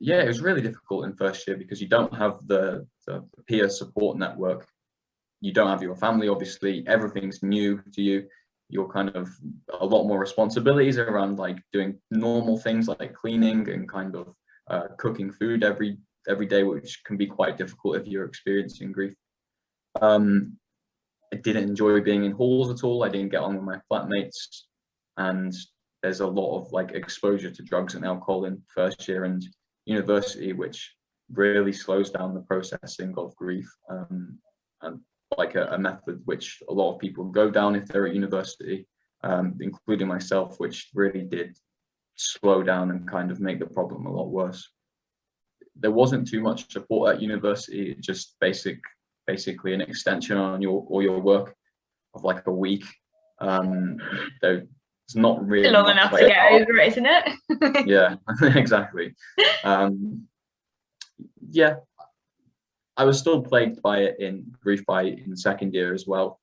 yeah, it was really difficult in first year because you don't have the peer support network. You don't have your family, obviously. Everything's new to you. You're kind of a lot more responsibilities around like doing normal things like cleaning and kind of cooking food every day, which can be quite difficult if you're experiencing grief. I didn't enjoy being in halls at all. I didn't get on with my flatmates, and there's a lot of like exposure to drugs and alcohol in first year and university, which really slows down the processing of grief, and like a method which a lot of people go down if they're at university, including myself, which really did slow down and kind of make the problem a lot worse. There wasn't too much support at university, just basically an extension on your work of like a week. There's not really long enough to get over it, isn't it? Yeah, exactly. Yeah, I was still plagued by it in second year as well,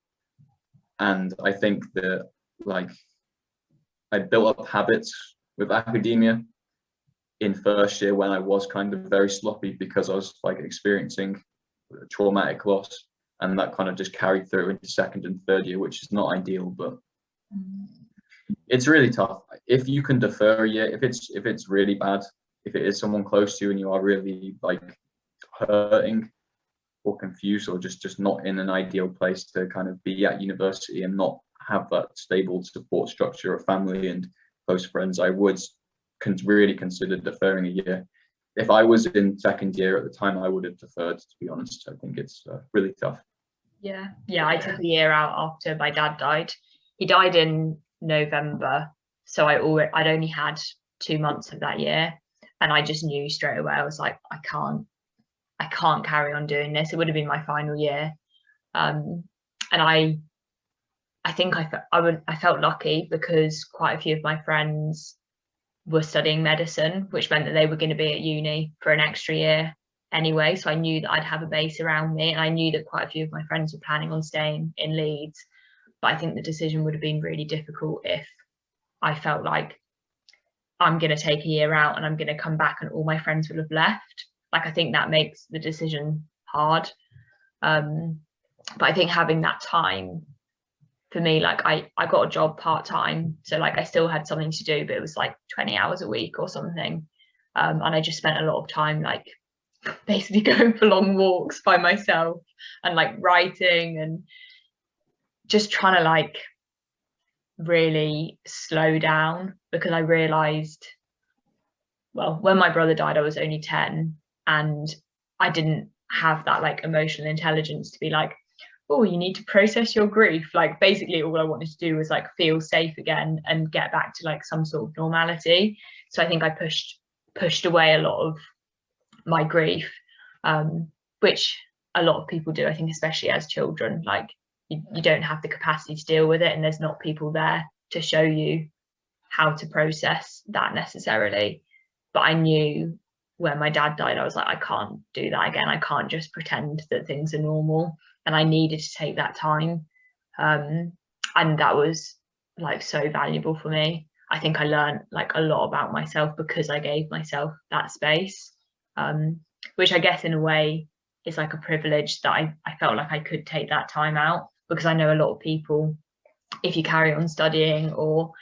and I think that like I built up habits with academia in first year when I was kind of very sloppy because I was like experiencing traumatic loss, and that kind of just carried through into second and third year, which is not ideal, but it's really tough. If you can defer a year, if it's really bad, if it is someone close to you and you are really like hurting or confused or just not in an ideal place to kind of be at university and not have that stable support structure of family and close friends, I would really consider deferring a year. If I was in second year at the time, I would have deferred, to be honest. I think it's really tough. Yeah, I took a year out after my dad died. He died in November, so I'd only had 2 months of that year, and I just knew straight away. I was like, I can't carry on doing this. It would have been my final year, and I think I felt lucky because quite a few of my friends were studying medicine, which meant that they were going to be at uni for an extra year anyway. So I knew that I'd have a base around me, and I knew that quite a few of my friends were planning on staying in Leeds. But I think the decision would have been really difficult if I felt like I'm going to take a year out and I'm going to come back and all my friends will have left. Like, I think that makes the decision hard. But I think having that time for me, like I got a job part-time, so like I still had something to do, but it was like 20 hours a week or something, and I just spent a lot of time like basically going for long walks by myself and like writing and just trying to like really slow down, because I realized, well, when my brother died I was only 10 and I didn't have that like emotional intelligence to be like, oh, you need to process your grief. Like basically all I wanted to do was like feel safe again and get back to like some sort of normality. So I think I pushed away a lot of my grief, which a lot of people do, I think, especially as children. Like you don't have the capacity to deal with it, and there's not people there to show you how to process that necessarily. But I knew when my dad died, I was like, I can't do that again. I can't just pretend that things are normal. And I needed to take that time. And that was like so valuable for me. I think I learned like a lot about myself because I gave myself that space, which I guess in a way is like a privilege that I felt like I could take that time out, because I know a lot of people, if you carry on studying or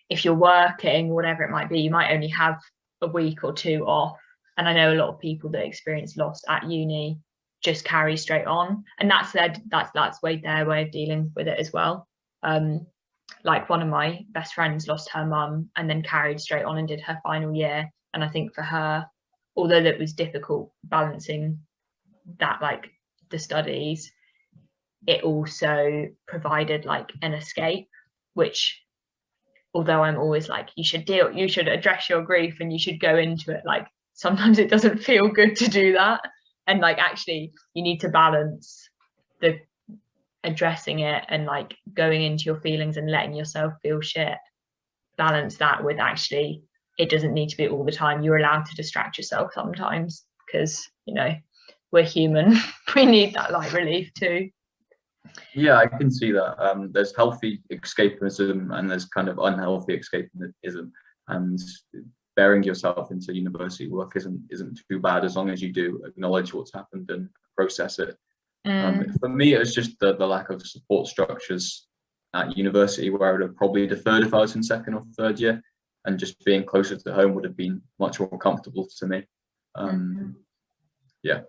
if you're working, whatever it might be, you might only have a week or two off. And I know a lot of people that experience loss at uni just carry straight on, and that's their way of dealing with it as well. Like one of my best friends lost her mum and then carried straight on and did her final year, and I think for her, although that was difficult balancing that, like the studies, it also provided like an escape, which, although I'm always like, you should address your grief and you should go into it, like sometimes it doesn't feel good to do that. And like, actually, you need to balance the addressing it and like going into your feelings and letting yourself feel shit. Balance that with actually, it doesn't need to be all the time. You're allowed to distract yourself sometimes, because, you know, we're human. We need that light relief too. Yeah, I can see that. There's healthy escapism and there's kind of unhealthy escapism. And burying yourself into university work isn't too bad, as long as you do acknowledge what's happened and process it. For me, it was just the lack of support structures at university, where I would have probably deferred if I was in second or third year, and just being closer to home would have been much more comfortable to me. Yeah.